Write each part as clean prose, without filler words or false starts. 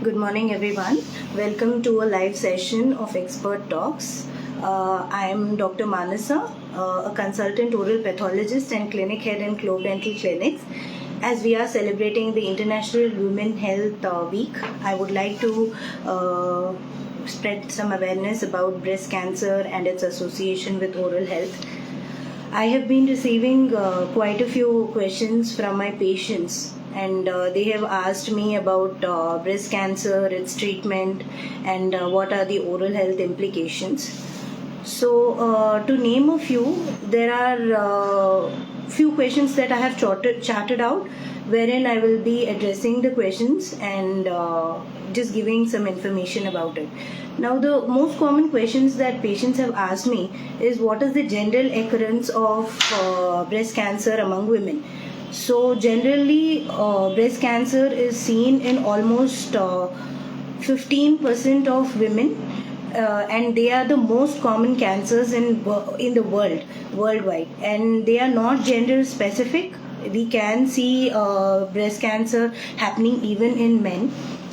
Good morning, everyone. Welcome to a live session of Expert Talks. I am Dr. Manasa, a consultant oral pathologist and clinic head in Clove Dental clinics. As we are celebrating the International Women Health Week, I would like to spread some awareness about breast cancer and its association with oral health. I have been receiving quite a few questions from my patients, and they have asked me about breast cancer, its treatment, and what are the oral health implications. So, to name a few, there are few questions that I have charted out, wherein I will be addressing the questions and just giving some information about it. Now, the most common questions that patients have asked me is what is the general occurrence of breast cancer among women. So, generally, breast cancer is seen in almost 15% of women, and they are the most common cancers in the worldwide, and they are not gender specific. We can see breast cancer happening even in men.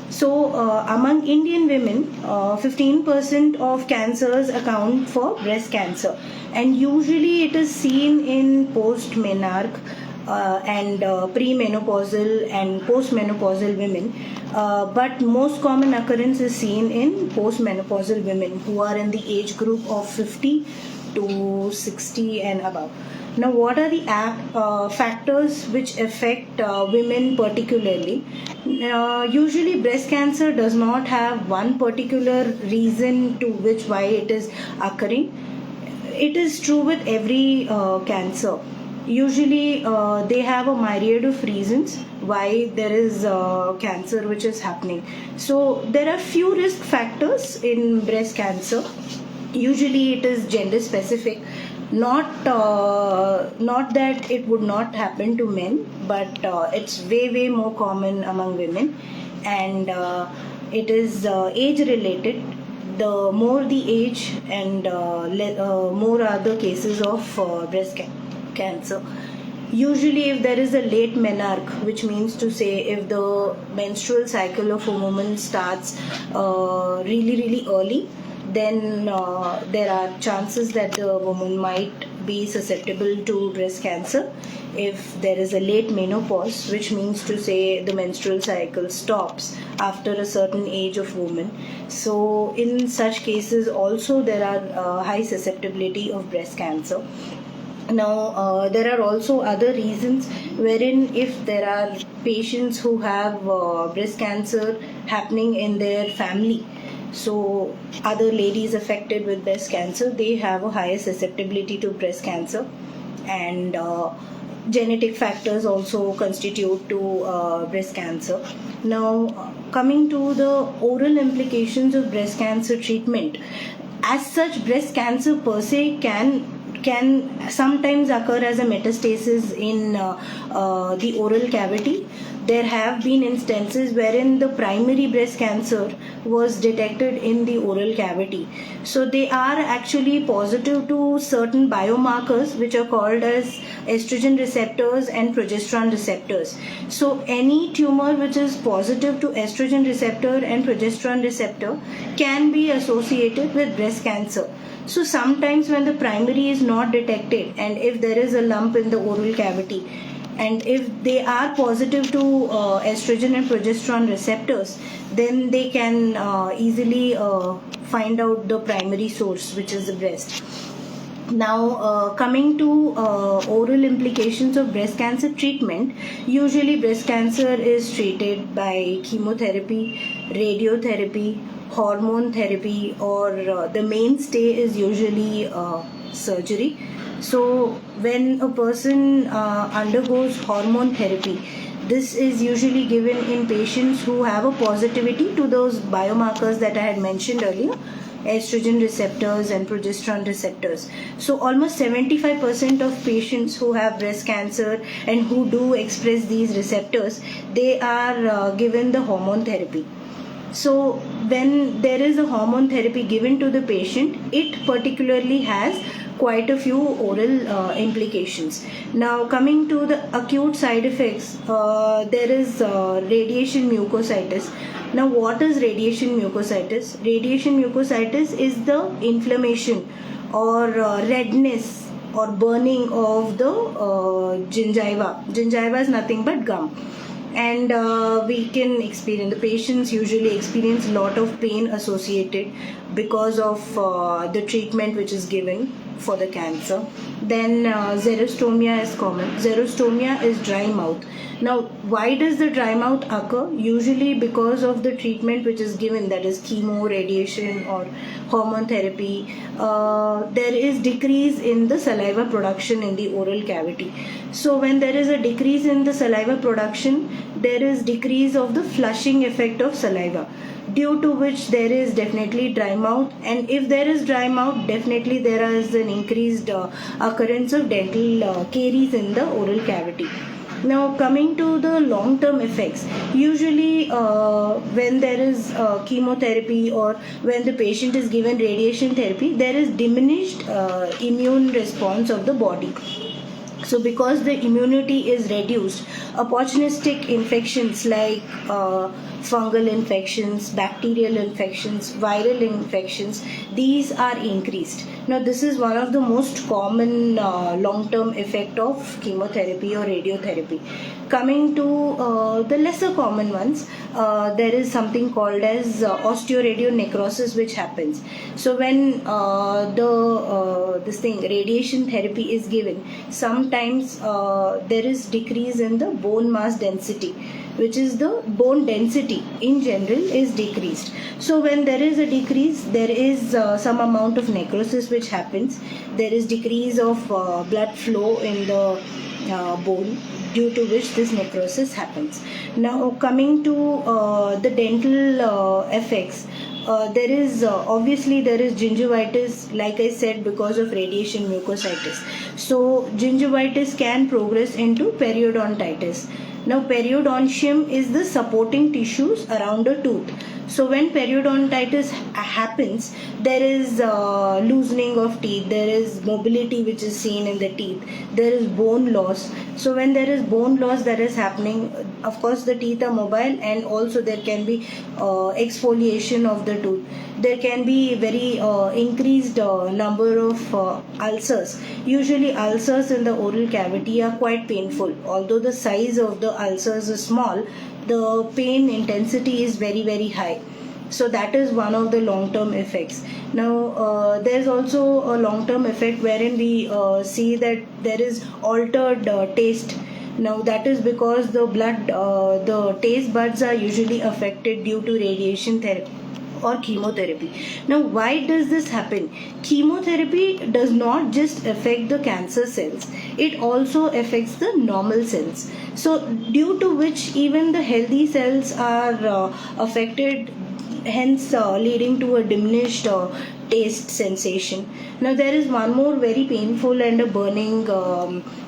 So, among Indian women, 15% of cancers account for breast cancer, and usually it is seen in post-menarche and premenopausal and postmenopausal women. But most common occurrence is seen in postmenopausal women who are in the age group of 50 to 60 and above. Now, what are the factors which affect women particularly? Usually, breast cancer does not have one particular reason to which why it is occurring. It is true with every cancer. Usually, they have a myriad of reasons why there is cancer which is happening. So, there are few risk factors in breast cancer. Usually, it is gender specific. Not that it would not happen to men, but it's way more common among women, and it is age related. The more the age, and more are the cases of breast cancer. Usually, if there is a late menarche, which means to say if the menstrual cycle of a woman starts really early, then there are chances that the woman might be susceptible to breast cancer. If there is a late menopause, which means to say the menstrual cycle stops after a certain age of woman, so in such cases also there are high susceptibility of breast cancer. Now, there are also other reasons wherein if there are patients who have breast cancer happening in their family, so other ladies affected with breast cancer, they have a higher susceptibility to breast cancer, and genetic factors also constitute to breast cancer. Now, coming to the oral implications of breast cancer treatment, as such, breast cancer per se can sometimes occur as a metastasis in the oral cavity. There have been instances wherein the primary breast cancer was detected in the oral cavity. So they are actually positive to certain biomarkers which are called as estrogen receptors and progesterone receptors. So any tumor which is positive to estrogen receptor and progesterone receptor can be associated with breast cancer. So sometimes when the primary is not detected, and if there is a lump in the oral cavity, and if they are positive to estrogen and progesterone receptors, then they can easily find out the primary source, which is the breast. Now, coming to oral implications of breast cancer treatment, usually breast cancer is treated by chemotherapy, radiotherapy, hormone therapy, or the mainstay is usually surgery. So, when a person undergoes hormone therapy, this is usually given in patients who have a positivity to those biomarkers that I had mentioned earlier, estrogen receptors and progesterone receptors. So almost 75% of patients who have breast cancer and who do express these receptors, they are given the hormone therapy. So when there is a hormone therapy given to the patient, it particularly has quite a few oral implications. Now, coming to the acute side effects, there is radiation mucositis. Now, what is radiation mucositis? Radiation mucositis is the inflammation or redness or burning of the gingiva. Gingiva is nothing but gum. And the patients usually experience a lot of pain associated because of the treatment which is given for the cancer. Then xerostomia is common. Xerostomia is dry mouth. Now, why does the dry mouth occur? Usually because of the treatment which is given, that is chemo, radiation or hormone therapy. There is decrease in the saliva production in the oral cavity. So when there is a decrease in the saliva production, there is decrease of the flushing effect of saliva, due to which there is definitely dry mouth. And if there is dry mouth, definitely there is an increased occurrence of dental caries in the oral cavity. Now, coming to the long-term effects, usually when there is chemotherapy or when the patient is given radiation therapy, there is diminished immune response of the body. So because the immunity is reduced, opportunistic infections like fungal infections, bacterial infections, viral infections, these are increased. Now, this is one of the most common long-term effect of chemotherapy or radiotherapy. Coming to the lesser common ones, there is something called as osteoradionecrosis which happens. So when radiation therapy is given, sometimes there is decrease in the bone mass density, which is the bone density in general is decreased. So when there is a decrease, there is some amount of necrosis which happens. There is decrease of blood flow in the bone, due to which this necrosis happens. Now, coming to the dental effects, there is gingivitis, like I said, because of radiation mucositis. So gingivitis can progress into periodontitis. Now, periodontium is the supporting tissues around a tooth. So when periodontitis happens, there is loosening of teeth, there is mobility which is seen in the teeth, there is bone loss. So when there is bone loss that is happening, of course the teeth are mobile, and also there can be exfoliation of the tooth. There can be very increased number of ulcers. Usually ulcers in the oral cavity are quite painful. Although the size of the ulcers is small, the pain intensity is very, very high. So that is one of the long-term effects. Now, there's also a long-term effect wherein we see that there is altered taste. Now, that is because the taste buds are usually affected due to radiation therapy or chemotherapy. Now, why does this happen? Chemotherapy does not just affect the cancer cells, it also affects the normal cells. So due to which even the healthy cells are affected, hence leading to a diminished taste sensation. Now, there is one more very painful and a burning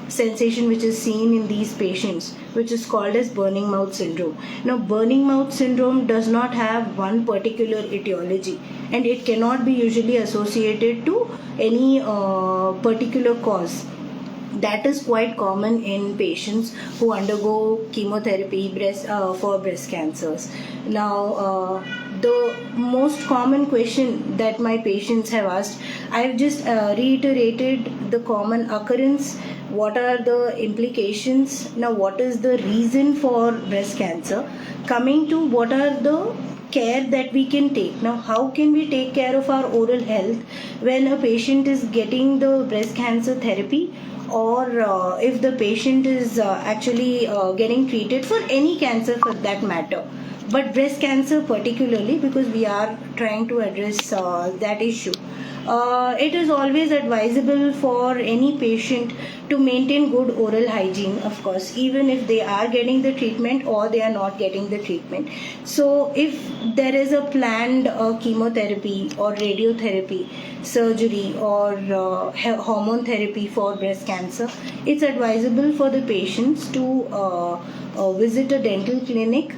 sensation which is seen in these patients, which is called as burning mouth syndrome. Now, burning mouth syndrome does not have one particular etiology, and it cannot be usually associated to any particular cause. That is quite common in patients who undergo chemotherapy for breast cancers. Now, the most common question that my patients have asked, I've just reiterated the common occurrence, what are the implications, now what is the reason for breast cancer, coming to what are the care that we can take. Now, how can we take care of our oral health when a patient is getting the breast cancer therapy, or if the patient is actually getting treated for any cancer for that matter, but breast cancer particularly, because we are trying to address that issue. It is always advisable for any patient to maintain good oral hygiene, of course, even if they are getting the treatment or they are not getting the treatment. So if there is a planned chemotherapy or radiotherapy, surgery or hormone therapy for breast cancer, it's advisable for the patients to visit a dental clinic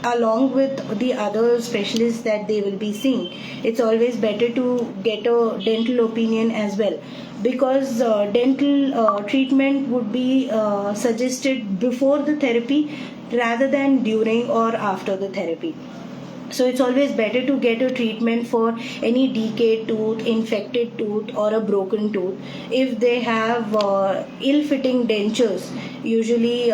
along with the other specialists that they will be seeing, it's always better to get a dental opinion as well, because dental treatment would be suggested before the therapy rather than during or after the therapy. So it's always better to get a treatment for any decayed tooth, infected tooth, or a broken tooth. If they have ill-fitting dentures, usually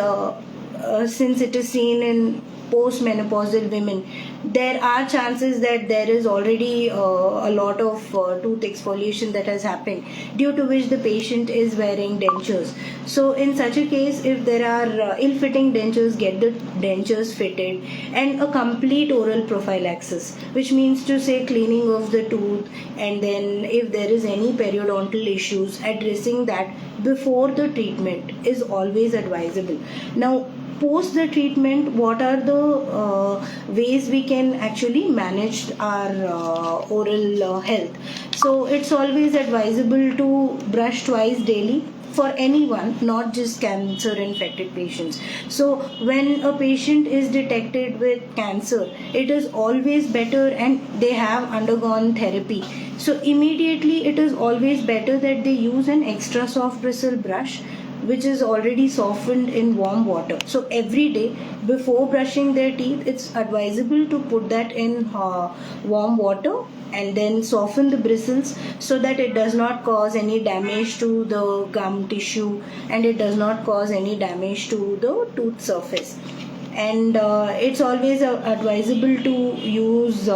since it is seen in postmenopausal women, there are chances that there is already a lot of tooth exfoliation that has happened, due to which the patient is wearing dentures. So in such a case, if there are ill-fitting dentures, get the dentures fitted, and a complete oral prophylaxis, which means to say cleaning of the tooth, and then if there is any periodontal issues, addressing that before the treatment is always advisable. Now, post the treatment, what are the ways we can actually manage our oral health? So it's always advisable to brush twice daily for anyone, not just cancer infected patients. So when a patient is detected with cancer, it is always better, and they have undergone therapy, so immediately it is always better that they use an extra soft bristle brush which is already softened in warm water. So every day before brushing their teeth, it's advisable to put that in warm water and then soften the bristles, so that it does not cause any damage to the gum tissue and it does not cause any damage to the tooth surface. And it's always advisable to use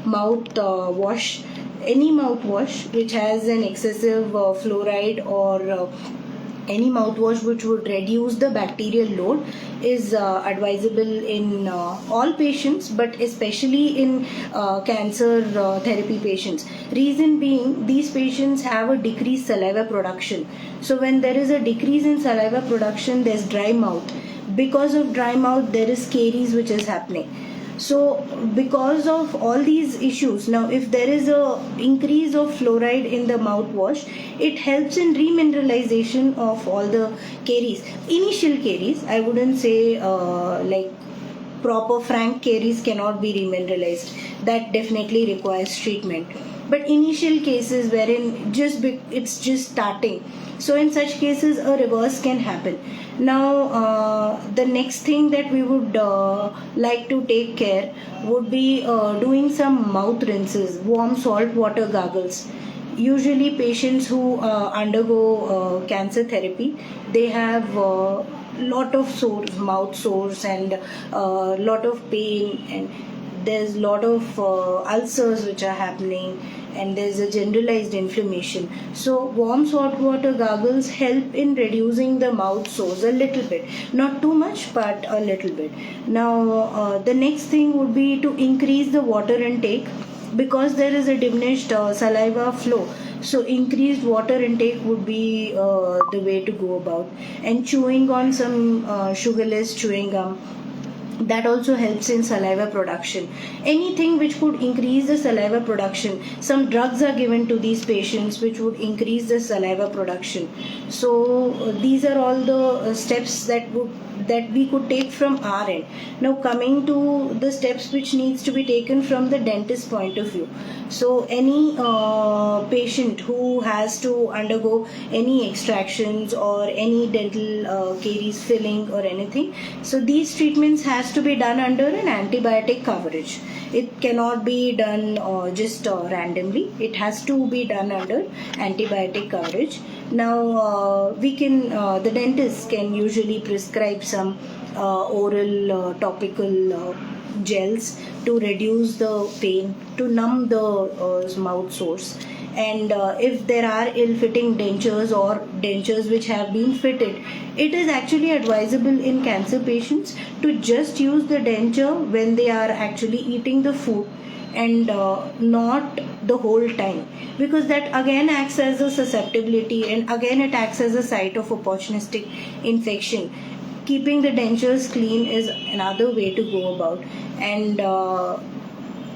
mouth wash, any mouthwash which has an excessive fluoride, or any mouthwash which would reduce the bacterial load, is advisable in all patients, but especially in cancer therapy patients. Reason being, these patients have a decreased saliva production. So when there is a decrease in saliva production, there's dry mouth. Because of dry mouth, there is caries which is happening. So because of all these issues, now if there is a increase of fluoride in the mouthwash, it helps in remineralization of all the caries. Initial caries, I wouldn't say like proper frank caries cannot be remineralized. That definitely requires treatment. But initial cases wherein it's just starting, so in such cases a reverse can happen. Now the next thing that we would like to take care would be doing some mouth rinses, warm salt water gargles. Usually patients who undergo cancer therapy, they have lot of sores, mouth sores, and lot of pain, and there's lot of ulcers which are happening, and there's a generalized inflammation. So warm salt water gargles help in reducing the mouth sores a little bit, not too much but a little bit. Now the next thing would be to increase the water intake, because there is a diminished saliva flow. So increased water intake would be the way to go about. And chewing on some sugarless chewing gum, that also helps in saliva production. Anything which could increase the saliva production. Some drugs are given to these patients which would increase the saliva production. So these are all the steps that we could take from our end. Now coming to the steps which needs to be taken from the dentist point of view. So any patient who has to undergo any extractions or any dental caries filling or anything, so these treatments has to be done under an antibiotic coverage. It cannot be done just randomly. It has to be done under antibiotic coverage. Now the dentist can usually prescribe some oral topical gels to reduce the pain, to numb the mouth sores. And if there are ill-fitting dentures or dentures which have been fitted, it is actually advisable in cancer patients to just use the denture when they are actually eating the food, and not the whole time, because that again acts as a susceptibility, and again it acts as a site of opportunistic infection. Keeping the dentures clean is another way to go about. And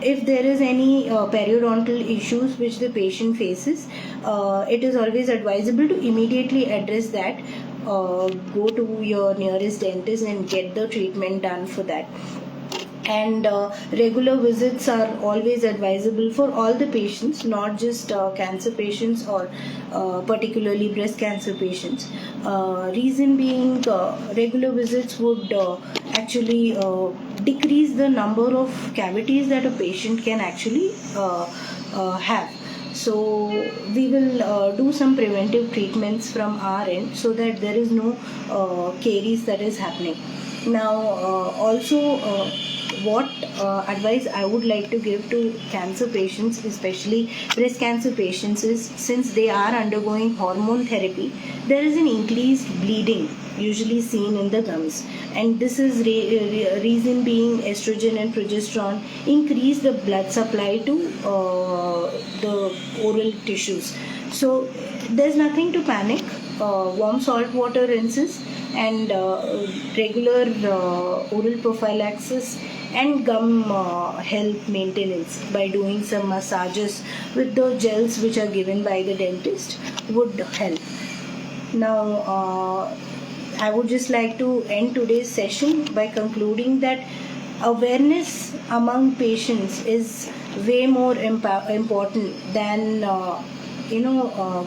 if there is any periodontal issues which the patient faces, it is always advisable to immediately address that. Go to your nearest dentist and get the treatment done for that. and regular visits are always advisable for all the patients, not just cancer patients or particularly breast cancer patients. Reason being, regular visits would actually decrease the number of cavities that a patient can actually have. So we will do some preventive treatments from our end so that there is no caries that is happening. Now also what advice I would like to give to cancer patients, especially breast cancer patients, is since they are undergoing hormone therapy, there is an increased bleeding usually seen in the gums, and this is reason being estrogen and progesterone increase the blood supply to the oral tissues. So there's nothing to panic. Warm salt water rinses and regular oral prophylaxis and gum health maintenance by doing some massages with the gels which are given by the dentist would help. Now I would just like to end today's session by concluding that awareness among patients is way more important than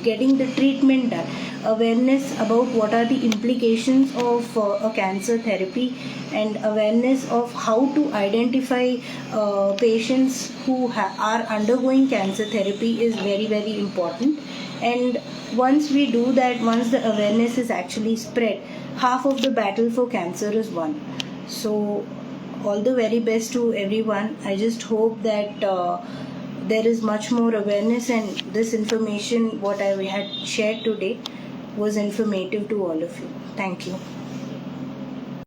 getting the treatment done. Awareness about what are the implications of a cancer therapy, and awareness of how to identify patients who are undergoing cancer therapy is very, very important. And once we do that, once the awareness is actually spread, half of the battle for cancer is won. So all the very best to everyone. I just hope that there is much more awareness, and this information what I had shared today was informative to all of you. Thank you.